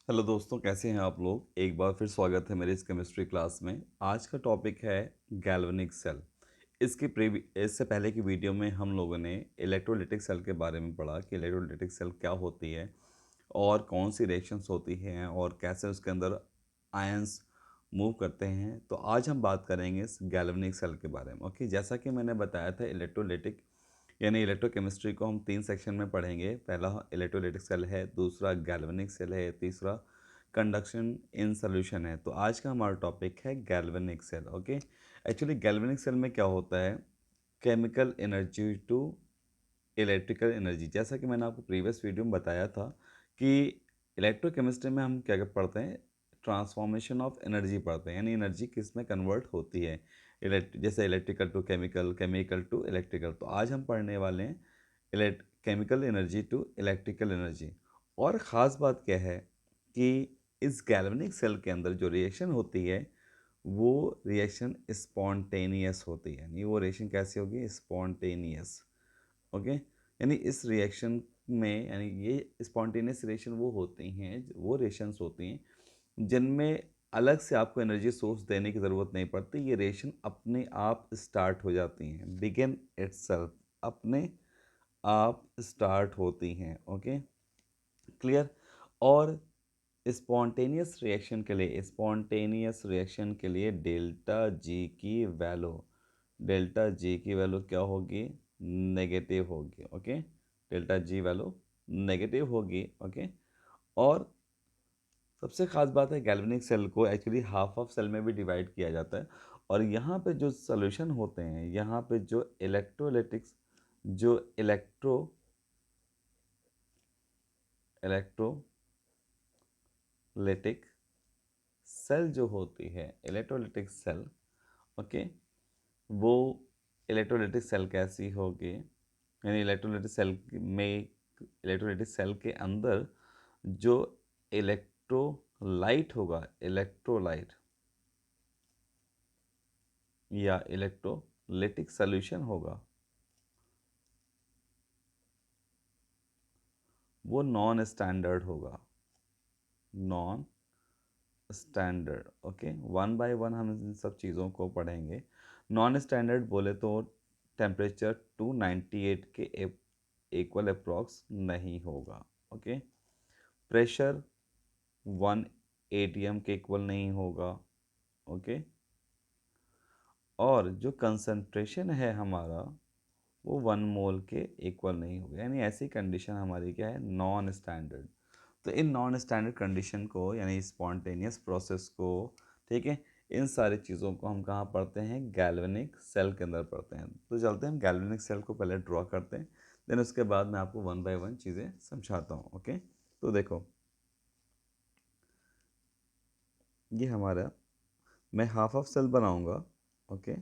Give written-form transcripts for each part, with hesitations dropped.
Hello दोस्तों, कैसे हैं आप लोग। एक बार फिर स्वागत है मेरे इस केमिस्ट्री क्लास में। आज का टॉपिक है गैल्वेनिक सेल। इससे पहले की वीडियो में हम लोगों ने इलेक्ट्रोलिटिक सेल के बारे में पढ़ा कि इलेक्ट्रोलिटिक सेल क्या होती है और कौन सी रिएक्शंस होती हैं और कैसे उसके अंदर आयंस मूव करते हैं। तो आज हम बात करेंगे इस गैल्वेनिक सेल के बारे में। ओके, जैसा कि मैंने बताया था, इलेक्ट्रोलिटिक यानी इलेक्ट्रोकेमिस्ट्री को हम 3 सेक्शन में पढ़ेंगे। पहला इलेक्ट्रोलिटिक सेल है, दूसरा गैल्वेनिक सेल है, तीसरा कंडक्शन इन सॉल्यूशन है। तो आज का हमारा टॉपिक है galvanic cell. Okay, actually galvanic cell में क्या होता है, chemical energy to electrical energy. जैसा कि मैंने आपको प्रीवियस वीडियो में बताया था कि इलेक्ट्रोकेमिस्ट्री में हम क्या क्या पढ़ते हैं, ट्रांसफॉर्मेशन ऑफ एनर्जी पढ़ते हैं, यानी एनर्जी किस में कन्वर्ट होती है। जैसे electrical to chemical, chemical to electrical. तो आज हम पढ़ने वाले हैं chemical energy to electrical energy. और ख़ास बात क्या है कि इस गैल्वेनिक सेल के अंदर जो रिएक्शन होती है वो रिएक्शन स्पॉन्टेनियस होती है। यानी वो रिएक्शन कैसी होगी, स्पॉन्टेनियस। ओके, यानी इस रिएक्शन में, यानी ये स्पॉन्टेनियस रिएक्शन वो होती हैं, वो रिएक्शंस होती हैं जिनमें अलग से आपको एनर्जी सोर्स देने की ज़रूरत नहीं पड़ती। ये रिएक्शन अपने आप स्टार्ट हो जाती हैं, बिगिन इटसेल्फ, अपने आप स्टार्ट होती हैं। Okay, clear. और स्पॉन्टेनियस रिएक्शन के लिए डेल्टा जी की वैल्यू क्या होगी, नेगेटिव होगी। Okay, delta G value negative होगी। ओके, और सबसे ख़ास बात है, गैल्वेनिक सेल को एक्चुअली हाफ ऑफ सेल में भी डिवाइड किया जाता है। और यहाँ पे जो सोल्यूशन होते हैं, यहाँ पे जो इलेक्ट्रोलिटिक्स जो इलेक्ट्रोलिटिक सेल जो होती है, इलेक्ट्रोलिटिक सेल। ओके, वो इलेक्ट्रोलिटिक सेल कैसी होगी, यानी इलेक्ट्रोलिटिक सेल के अंदर जो इलेक्ट्रोलाइट होगा, इलेक्ट्रोलाइट या इलेक्ट्रोलिटिक सॉल्यूशन होगा, वो नॉन स्टैंडर्ड होगा। Non standard. Okay, one by one हम इन सब चीज़ों को पढ़ेंगे। नॉन स्टैंडर्ड बोले तो टेम्परेचर 298 के इक्वल अप्रॉक्स नहीं होगा। ओके, प्रेशर 1 atm के इक्वल नहीं होगा। ओके, और जो कंसंट्रेशन है हमारा, वो 1 मोल के इक्वल नहीं होगा। यानी ऐसी कंडीशन हमारी क्या है, नॉन स्टैंडर्ड। तो इन नॉन स्टैंडर्ड कंडीशन को, यानी स्पॉन्टेनियस प्रोसेस को, ठीक है, इन सारी चीज़ों को हम कहाँ पढ़ते हैं, गैल्वेनिक सेल के अंदर पढ़ते हैं। तो चलते हैं, हम गैल्वेनिक सेल को पहले ड्रॉ करते हैं, देन उसके बाद मैं आपको वन बाय वन चीज़ें समझाता हूँ। ओके, तो देखो, ये हमारा, मैं हाफ ऑफ सेल बनाऊंगा। ओके,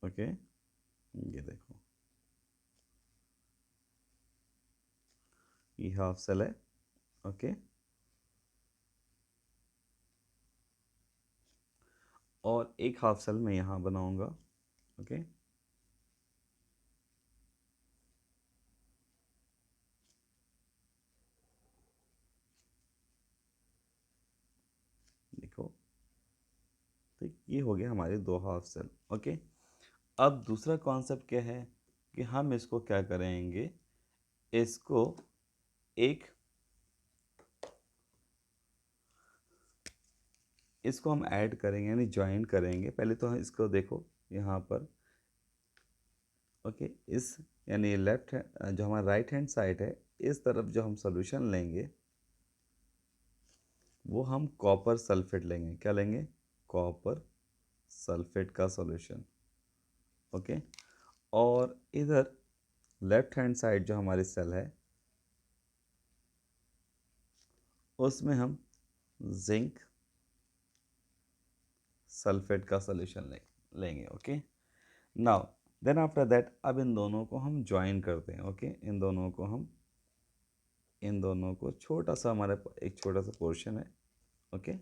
ओके, ये देखो, ये हाफ सेल है। ओके, और एक हाफ सेल मैं यहाँ बनाऊंगा। ओके, देखो, तो ये हो गया हमारे दो हाफ सेल। ओके, अब दूसरा कॉन्सेप्ट क्या है कि हम इसको क्या करेंगे, इसको एक इसको हम ऐड करेंगे, यानी ज्वाइन करेंगे। पहले तो हम इसको देखो यहाँ पर। ओके, इस, यानी लेफ्ट जो हमारा राइट हैंड साइड है, इस तरफ जो हम सॉल्यूशन लेंगे वो हम कॉपर सल्फेट लेंगे। क्या लेंगे, कॉपर सल्फेट का सॉल्यूशन। ओके, और इधर लेफ्ट हैंड साइड जो हमारी सेल है, उसमें हम जिंक सल्फेट का सॉल्यूशन लेंगे। Okay, now then after that, अब इन दोनों को हम ज्वाइन करते हैं। ओके, इन दोनों को छोटा सा, हमारा एक छोटा सा पोर्शन है। ओके,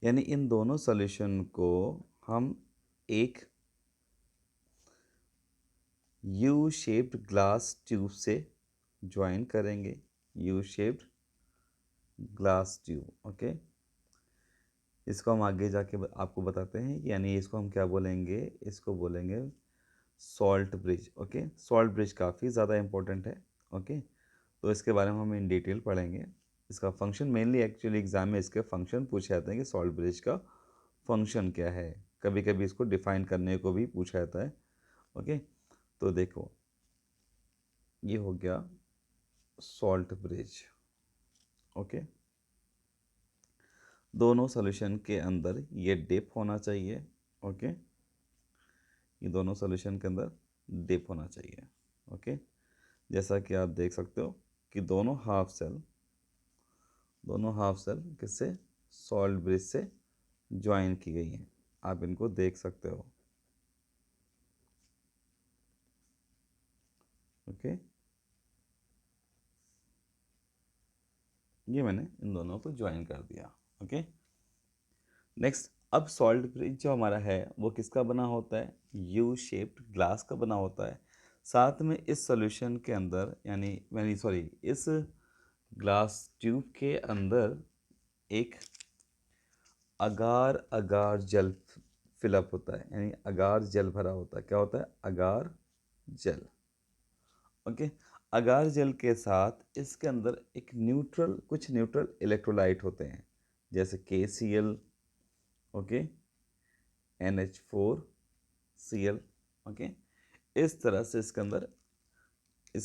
यानी इन दोनों सॉल्यूशन को हम एक यू शेप्ड ग्लास ट्यूब से ज्वाइन करेंगे, U shaped glass tube. Okay, इसको हम आगे जाके आपको बताते हैं, यानी इसको हम क्या बोलेंगे, इसको बोलेंगे salt bridge. Okay, salt bridge काफ़ी ज़्यादा इंपॉर्टेंट है। ओके, तो इसके बारे में हम इन डिटेल पढ़ेंगे। इसका फंक्शन मेनली एक्चुअली एग्जाम में इसके फंक्शन पूछे जाते हैं कि सॉल्ट ब्रिज का फंक्शन क्या है, कभी कभी इसको डिफाइन करने को भी पूछा जाता है। ओके, तो देखो ये हो गया सॉल्ट ब्रिज। ओके, दोनों सॉल्यूशन के अंदर ये डिप होना चाहिए। ओके, ये दोनों सॉल्यूशन के अंदर डिप होना चाहिए। ओके, जैसा कि आप देख सकते हो कि दोनों हाफ सेल किससे, सॉल्ट ब्रिज से ज्वाइन की गई हैं। आप इनको देख सकते हो। ओके, ये मैंने इन दोनों को ज्वाइन कर दिया। ओके, नेक्स्ट, अब सॉल्ट ब्रिज जो हमारा है वो किसका बना होता है, यू शेप्ड ग्लास का बना होता है। साथ में इस सॉल्यूशन के अंदर, यानी सॉरी, इस ग्लास ट्यूब के अंदर एक अगार अगार जल फिलअप होता है, यानी अगार जल भरा होता है। क्या होता है, अगार जल। ओके, अगार जल के साथ इसके अंदर कुछ न्यूट्रल इलेक्ट्रोलाइट होते हैं, जैसे KCl, ओके, NH4Cl। ओके, इस तरह से इसके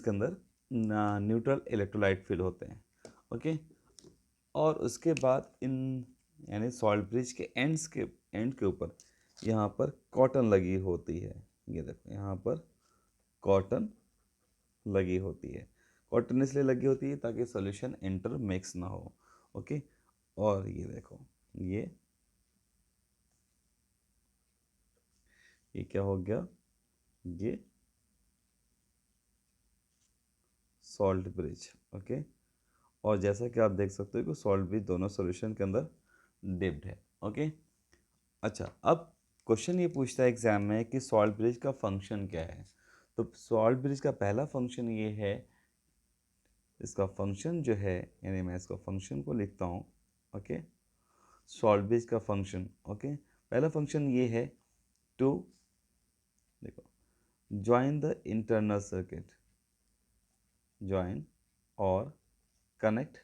अंदर न्यूट्रल इलेक्ट्रोलाइट फिल होते हैं। ओके, और उसके बाद इन, यानी सॉल्ट ब्रिज के एंड के ऊपर यहाँ पर कॉटन लगी होती है। ये देखो यहाँ पर कॉटन लगी होती है। कॉटन इसलिए लगी होती है ताकि सॉल्यूशन इंटर मिक्स ना हो। ओके, और ये देखो ये क्या हो गया, ये सॉल्ट ब्रिज। ओके, और जैसा कि आप देख सकते हो कि सॉल्ट ब्रिज दोनों सॉल्यूशन के अंदर डिप्ड है। ओके, अच्छा, अब क्वेश्चन ये पूछता है एग्जाम में कि सॉल्ट ब्रिज का फंक्शन क्या है। तो सॉल्ट ब्रिज का पहला फंक्शन ये है, इसका फंक्शन जो है, यानी मैं इसका फंक्शन को लिखता हूँ। ओके, सॉल्ट ब्रिज का फंक्शन। ओके, पहला फंक्शन ये है टू, देखो, join the internal circuit, join और connect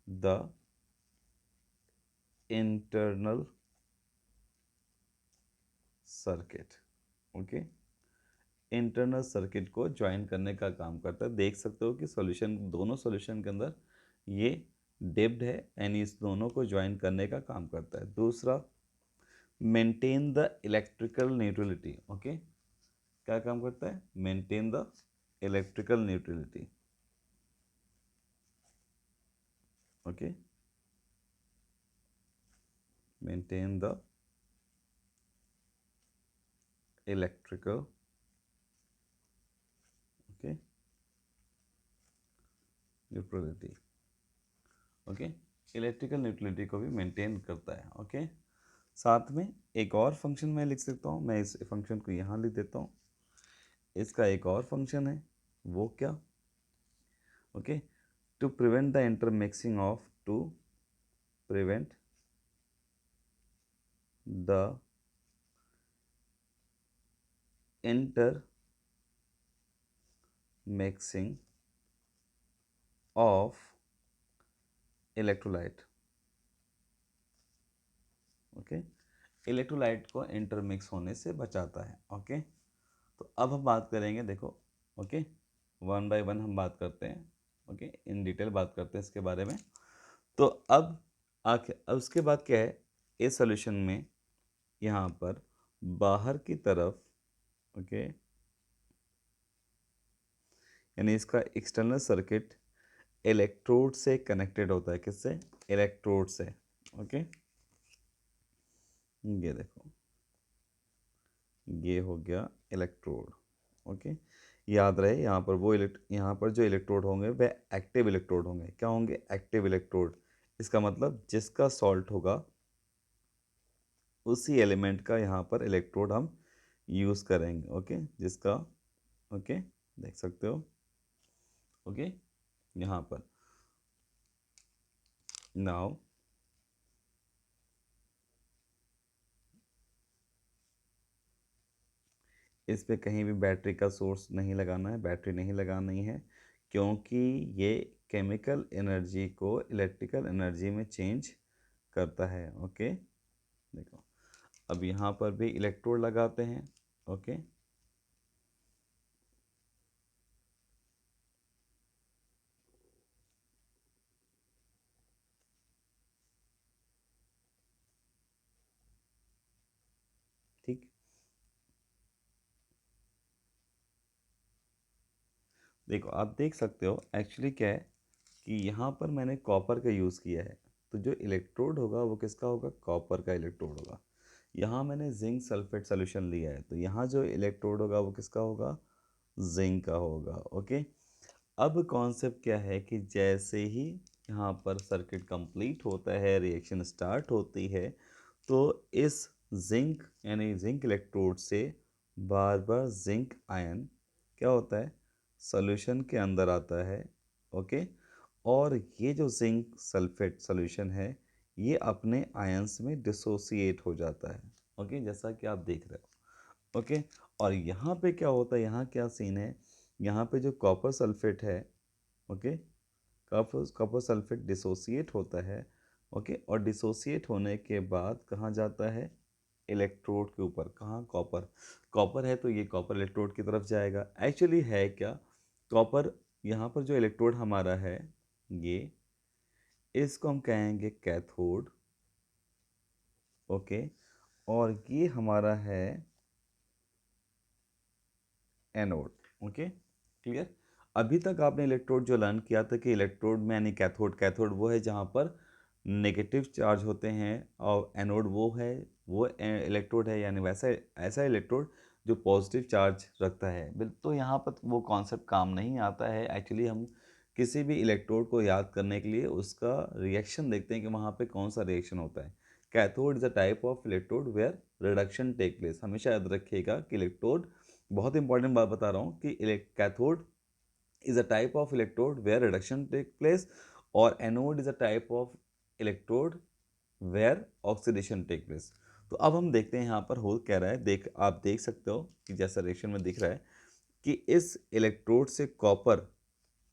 the internal circuit. Okay, internal circuit को ज्वाइन करने का काम करता है। देख सकते हो कि दोनों सॉल्यूशन के अंदर ये डिप्ड है, यानी इस दोनों को ज्वाइन करने का काम करता है। दूसरा, maintain the electrical neutrality. Okay, क्या काम करता है, maintain the electrical neutrality. Okay, maintain the electrical, okay, neutrality. Okay, electrical neutrality को भी मेंटेन करता है। ओके, साथ में एक और फंक्शन मैं लिख सकता हूँ, मैं इस फंक्शन को यहाँ लिख देता हूँ। इसका एक और फंक्शन है, वो क्या, okay, to prevent the intermixing of, to prevent the intermixing of electrolyte. Okay, electrolyte को इंटरमिक्स होने से बचाता है। ओके, तो अब हम बात करेंगे, देखो, ओके, वन बाय वन हम बात करते हैं। ओके, इन डिटेल बात करते हैं इसके बारे में। तो अब उसके बाद क्या है, इस सॉल्यूशन में यहाँ पर बाहर की तरफ, ओके, यानी इसका एक्सटर्नल सर्किट इलेक्ट्रोड से कनेक्टेड होता है। किससे, इलेक्ट्रोड से। ओके, ये देखो, ये हो गया इलेक्ट्रोड। ओके, याद रहे यहाँ पर जो इलेक्ट्रोड होंगे वह एक्टिव इलेक्ट्रोड होंगे। क्या होंगे, एक्टिव इलेक्ट्रोड। इसका मतलब जिसका सॉल्ट होगा उसी एलिमेंट का यहाँ पर इलेक्ट्रोड हम यूज़ करेंगे। ओके, जिसका ओके देख सकते हो। ओके, यहाँ पर नाउ इस पे कहीं भी बैटरी का सोर्स नहीं लगाना है, बैटरी नहीं लगानी है, क्योंकि ये केमिकल एनर्जी को इलेक्ट्रिकल एनर्जी में चेंज करता है। ओके, देखो अब यहाँ पर भी इलेक्ट्रोड लगाते हैं। ओके, ठीक, देखो आप देख सकते हो एक्चुअली क्या है कि यहाँ पर मैंने कॉपर का यूज़ किया है, तो जो इलेक्ट्रोड होगा वो किसका होगा, कॉपर का इलेक्ट्रोड होगा। यहाँ मैंने जिंक सल्फेट सोल्यूशन लिया है, तो यहाँ जो इलेक्ट्रोड होगा वो किसका होगा, जिंक का होगा। ओके, अब कॉन्सेप्ट क्या है कि जैसे ही यहाँ पर सर्किट कंप्लीट होता है, रिएक्शन स्टार्ट होती है, तो इस जिंक यानी जिंक इलेक्ट्रोड से बार बार जिंक आयन क्या होता है, सॉल्यूशन के अंदर आता है। ओके, और ये जो जिंक सल्फेट सॉल्यूशन है ये अपने आयंस में डिसोसिएट हो जाता है। ओके, जैसा कि आप देख रहे हो। ओके, और यहाँ पे क्या होता है, यहाँ क्या सीन है, यहाँ पे जो कॉपर सल्फेट है, okay, copper copper sulphate dissociate होता है। ओके, और डिसोसिएट होने के बाद कहाँ जाता है, इलेक्ट्रोड के ऊपर। कहाँ, कॉपर, कॉपर है तो ये कॉपर इलेक्ट्रोड की तरफ जाएगा। एक्चुअली है क्या, कॉपर यहाँ पर जो इलेक्ट्रोड हमारा है ये, इसको हम कहेंगे कैथोड। ओके, और ये हमारा है एनोड। Okay, clear. अभी तक आपने इलेक्ट्रोड जो लर्न किया था कि इलेक्ट्रोड में यानी कैथोड, कैथोड वो है जहाँ पर नेगेटिव चार्ज होते हैं, और एनोड वो है, वो इलेक्ट्रोड है यानी वैसा ऐसा इलेक्ट्रोड जो पॉजिटिव चार्ज रखता है। तो यहाँ पर वो कॉन्सेप्ट काम नहीं आता है। एक्चुअली हम किसी भी इलेक्ट्रोड को याद करने के लिए उसका रिएक्शन देखते हैं कि वहाँ पे कौन सा रिएक्शन होता है। Cathode is a type of electrode where reduction take place. हमेशा याद रखिएगा कि इलेक्ट्रोड, बहुत इंपॉर्टेंट बात बता रहा हूँ कि cathode is a type of electrode where reduction take place, और anode is a type of electrode where oxidation take place। तो अब हम देखते हैं यहाँ पर हो क्या रहा है। आप देख सकते हो कि जैसा रिएक्शन में दिख रहा है कि इस इलेक्ट्रोड से कॉपर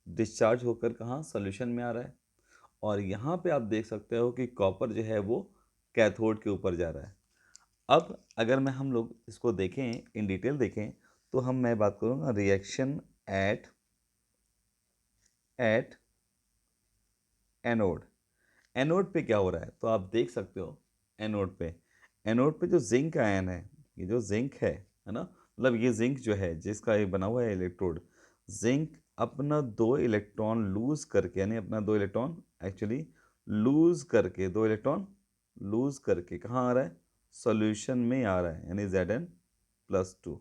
डिस्चार्ज होकर कहाँ, सॉल्यूशन में आ रहा है, और यहाँ पे आप देख सकते हो कि कॉपर जो है वो कैथोड के ऊपर जा रहा है। अब अगर हम लोग इसको देखें, इन डिटेल देखें, तो मैं बात करूँगा रिएक्शन एट एनोड। एनोड पे क्या हो रहा है, तो आप देख सकते हो एनोड पे जो जिंक आयन है, ये जो जिंक है ना, मतलब ये जिंक जो है जिसका ये बना हुआ है इलेक्ट्रोड, जिंक अपना दो इलेक्ट्रॉन लूज करके, यानी अपना दो इलेक्ट्रॉन एक्चुअली लूज करके, दो इलेक्ट्रॉन लूज करके कहाँ आ रहा है, सॉल्यूशन में आ रहा है, यानी Zn+2।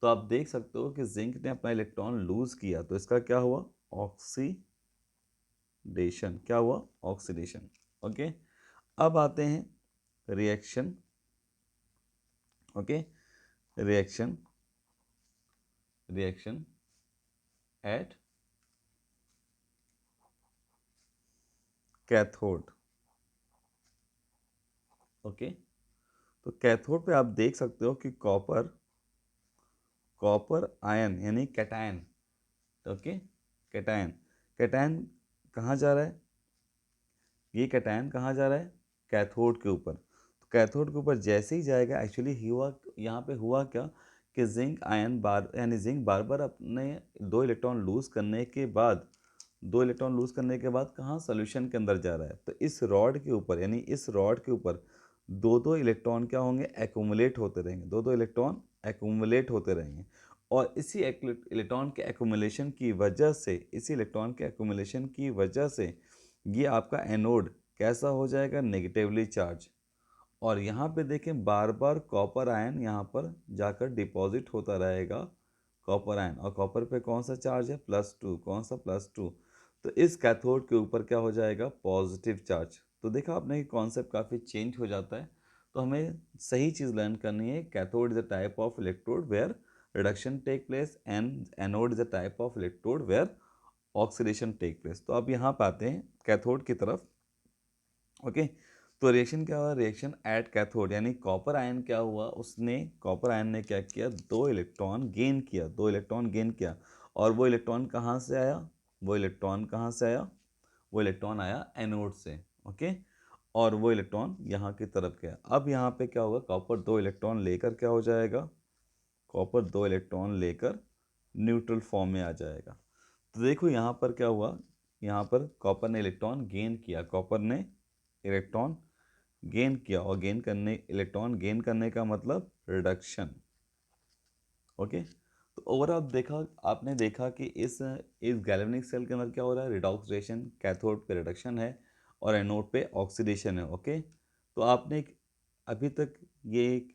तो आप देख सकते हो कि जिंक ने अपना इलेक्ट्रॉन लूज किया, तो इसका क्या हुआ, ऑक्सीडेशन। क्या हुआ, ऑक्सीडेशन। ओके, अब आते हैं reaction. Okay, reaction reaction at cathode. Okay, तो कैथोड पे आप देख सकते हो कि कॉपर कॉपर आयन यानी कैटायन। ओके, कैटायन, कैटायन कहाँ जा रहा है, ये कैटायन कहाँ जा रहा है, कैथोड के ऊपर। तो कैथोड के ऊपर जैसे ही जाएगा, एक्चुअली हुआ यहाँ पे हुआ क्या कि जिंक आयन बार यानी जिंक बार बार अपने दो इलेक्ट्रॉन लूज करने के बाद, दो इलेक्ट्रॉन लूज करने के बाद कहाँ, सोल्यूशन के अंदर जा रहा है। तो इस रॉड के ऊपर, यानी इस रॉड के ऊपर दो दो इलेक्ट्रॉन क्या होंगे, एक्यूमुलेट होते रहेंगे, दो दो इलेक्ट्रॉन एक्यूमुलेट होते रहेंगे। और इसी इलेक्ट्रॉन के एक्यूमुलेशन की वजह से, इसी इलेक्ट्रॉन के एक्यूमुलेशन की वजह से ये आपका एनोड कैसा हो जाएगा, नेगेटिवली चार्ज। और यहाँ पे देखें बार बार कॉपर आयन यहाँ पर जाकर डिपॉजिट होता रहेगा, कॉपर आयन, और कॉपर पे कौन सा चार्ज है, +2। कौन सा, +2। तो इस कैथोड के ऊपर क्या हो जाएगा, पॉजिटिव चार्ज। तो देखा आपने कि कॉन्सेप्ट काफ़ी चेंज हो जाता है। तो हमें सही चीज़ लर्न करनी है। Cathode is a type of electrode where reduction take place and anode is a type of electrode where oxidation take place. तो अब यहाँ पे आते हैं कैथोड की तरफ। ओके, तो रिएक्शन क्या हुआ, रिएक्शन एट कैथोड, यानी कॉपर आयन क्या हुआ, उसने कॉपर आयन ने क्या किया, दो इलेक्ट्रॉन गेन किया, दो इलेक्ट्रॉन गेन किया। और वो इलेक्ट्रॉन कहाँ से आया, वो इलेक्ट्रॉन कहाँ से आया, वो इलेक्ट्रॉन आया एनोड से। ओके, और वो इलेक्ट्रॉन यहाँ की तरफ गया। अब यहाँ पे क्या होगा, कॉपर दो इलेक्ट्रॉन लेकर क्या हो जाएगा, कॉपर दो इलेक्ट्रॉन लेकर न्यूट्रल फॉर्म में आ जाएगा। तो देखो यहाँ पर क्या हुआ, यहाँ पर कॉपर ने इलेक्ट्रॉन गेन किया, कॉपर ने इलेक्ट्रॉन गेन किया, और गेन करने, इलेक्ट्रॉन गेन करने का मतलब रिडक्शन। ओके, तो ओवरऑल देखा, आपने देखा कि इस गैल्वेनिक सेल के अंदर क्या हो रहा है, रिडॉक्स रिएक्शन, कैथोड पे रिडक्शन है और एनोड पे ऑक्सीडेशन है। ओके, तो आपने अभी तक ये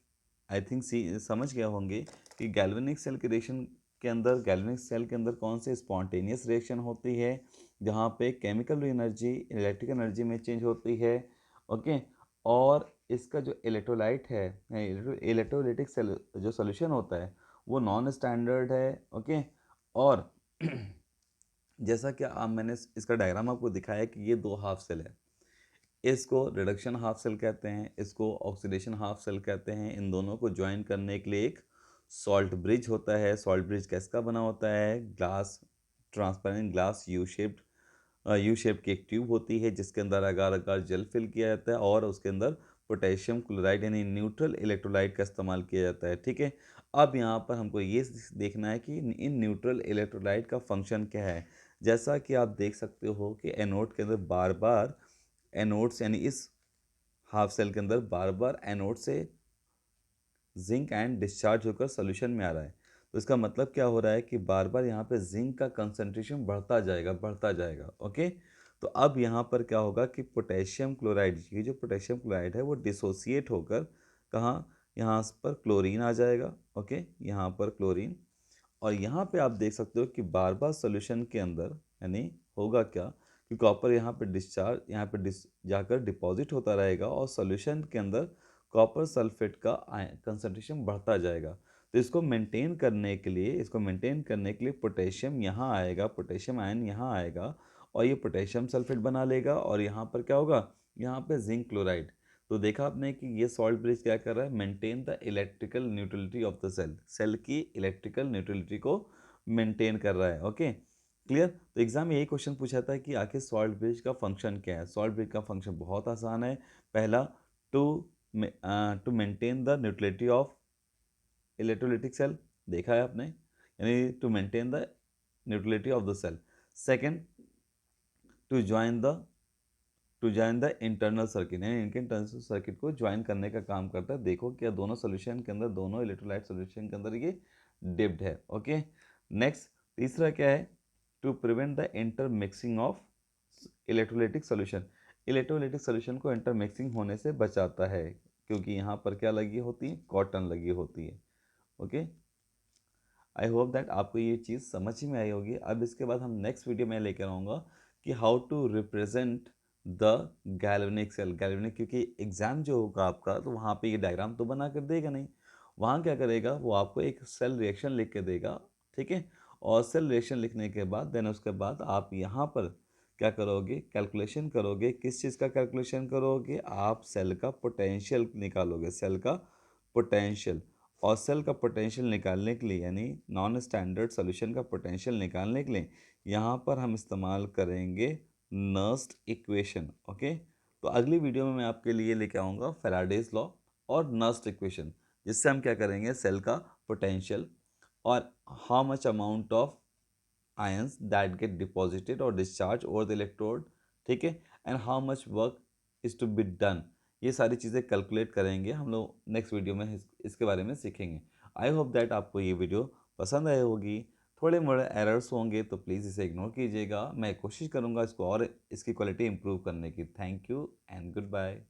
आई थिंक समझ गया होंगे कि गैल्वेनिक सेल के रिएक्शन के अंदर, गैल्वेनिक सेल के अंदर कौन से स्पॉन्टेनियस रिएक्शन होती है जहाँ पे केमिकल एनर्जी इलेक्ट्रिकल एनर्जी में चेंज होती है। ओके, और इसका जो इलेक्ट्रोलाइट है, इलेक्ट्रोलाइटिक सेल जो सोल्यूशन होता है वो नॉन स्टैंडर्ड है। ओके, और जैसा कि मैंने इसका डायग्राम आपको दिखाया कि ये दो हाफ सेल है, इसको रिडक्शन हाफ सेल कहते हैं, इसको ऑक्सीडेशन हाफ सेल कहते हैं। इन दोनों को ज्वाइन करने के लिए एक सॉल्ट ब्रिज होता है। सॉल्ट ब्रिज कैसा बना होता है, glass, transparent glass, U shape की एक ट्यूब होती है जिसके अंदर अगार अगार जल फिल किया जाता है और उसके अंदर पोटेशियम क्लोराइड यानी न्यूट्रल इलेक्ट्रोलाइट का इस्तेमाल किया जाता है। ठीक है, अब यहाँ पर हमको ये देखना है कि इन न्यूट्रल इलेक्ट्रोलाइट का फंक्शन क्या है। जैसा कि आप देख सकते हो कि एनोड के अंदर बार बार एनोड्स, यानी इस हाफ सेल के अंदर बार बार एनोड से जिंक एंड डिस्चार्ज होकर सोल्यूशन में आ रहा है। तो इसका मतलब क्या हो रहा है कि बार बार यहाँ पे जिंक का कंसंट्रेशन बढ़ता जाएगा, बढ़ता जाएगा। ओके, तो अब यहाँ पर क्या होगा कि पोटेशियम क्लोराइड, ये जो पोटेशियम क्लोराइड है वो डिसोसिएट होकर कहाँ, यहाँ पर क्लोरीन आ जाएगा। ओके, यहाँ पर क्लोरीन, और यहाँ पे आप देख सकते हो कि बार बार सोल्यूशन के अंदर, यानी होगा क्या कि कॉपर यहाँ पे डिस्चार्ज, यहाँ पे जाकर डिपॉजिट होता रहेगा और सोल्यूशन के अंदर कॉपर सल्फेट का कंसंट्रेशन बढ़ता जाएगा। तो इसको मेंटेन करने के लिए, इसको मेंटेन करने के लिए पोटेशियम यहाँ आएगा, पोटेशियम आयन यहाँ आएगा और ये पोटेशियम सल्फेट बना लेगा, और यहाँ पर क्या होगा, यहाँ पे जिंक क्लोराइड। तो देखा आपने कि ये सॉल्ट ब्रिज क्या कर रहा है, maintain the electrical neutrality of the cell, cell की इलेक्ट्रिकल न्यूट्रलिटी को मेंटेन कर रहा है। Okay, clear. तो एग्जाम में यही क्वेश्चन पूछा था कि आखिर सॉल्ट ब्रिज का फंक्शन क्या है। सॉल्ट ब्रिज का फंक्शन बहुत आसान है। पहला, to to maintain the neutrality of electrolytic cell, देखा है आपने, यानी to maintain the neutrality of the cell. Second, to join the internal circuit, यानी इनके इंटरनल सर्किट को ज्वाइन करने का काम करता है। देखो क्या दोनों सोल्यूशन के अंदर, दोनों इलेक्ट्रोलाइट सोल्यूशन के अंदर ये डिप्ड है। ओके, नेक्स्ट, तीसरा क्या है, to prevent the intermixing of electrolytic solution, electrolytic solution को इंटर मिक्सिंग होने से बचाता है, क्योंकि यहाँ पर क्या लगी होती है, कॉटन लगी होती है। ओके, आई होप दैट आपको ये चीज़ समझ ही में आई होगी। अब इसके बाद हम नेक्स्ट वीडियो में लेकर आऊँगा कि how to represent the galvanic cell. Galvanic, क्योंकि एग्ज़ाम जो होगा आपका तो वहाँ पे ये डायग्राम तो बना कर देगा नहीं, वहाँ क्या करेगा, वो आपको एक सेल रिएक्शन लिख के देगा। ठीक है, और सेल रिएक्शन लिखने के बाद देन उसके बाद आप यहाँ पर क्या करोगे, कैलकुलेशन करोगे। किस चीज़ का कैलकुलेशन करोगे, आप सेल का पोटेंशियल निकालोगे, सेल का पोटेंशियल। और सेल का पोटेंशियल निकालने के लिए, यानी नॉन स्टैंडर्ड सॉल्यूशन का पोटेंशियल निकालने के लिए यहाँ पर हम इस्तेमाल करेंगे नर्स्ट इक्वेशन। ओके, तो अगली वीडियो में मैं आपके लिए लेके आऊँगा फैराडेज लॉ और नर्स्ट इक्वेशन, जिससे हम क्या करेंगे, सेल का पोटेंशियल और how much amount of ions that get deposited or discharged over the electrode, ठीक है, and how much work is to be done, ये सारी चीज़ें कैलकुलेट करेंगे हम लोग नेक्स्ट वीडियो में, इसके बारे में सीखेंगे। आई होप दैट आपको ये वीडियो पसंद आई होगी। थोड़े मोड़े एरर्स होंगे तो प्लीज़ इसे इग्नोर कीजिएगा, मैं कोशिश करूँगा इसको और इसकी क्वालिटी इंप्रूव करने की। Thank you and good bye.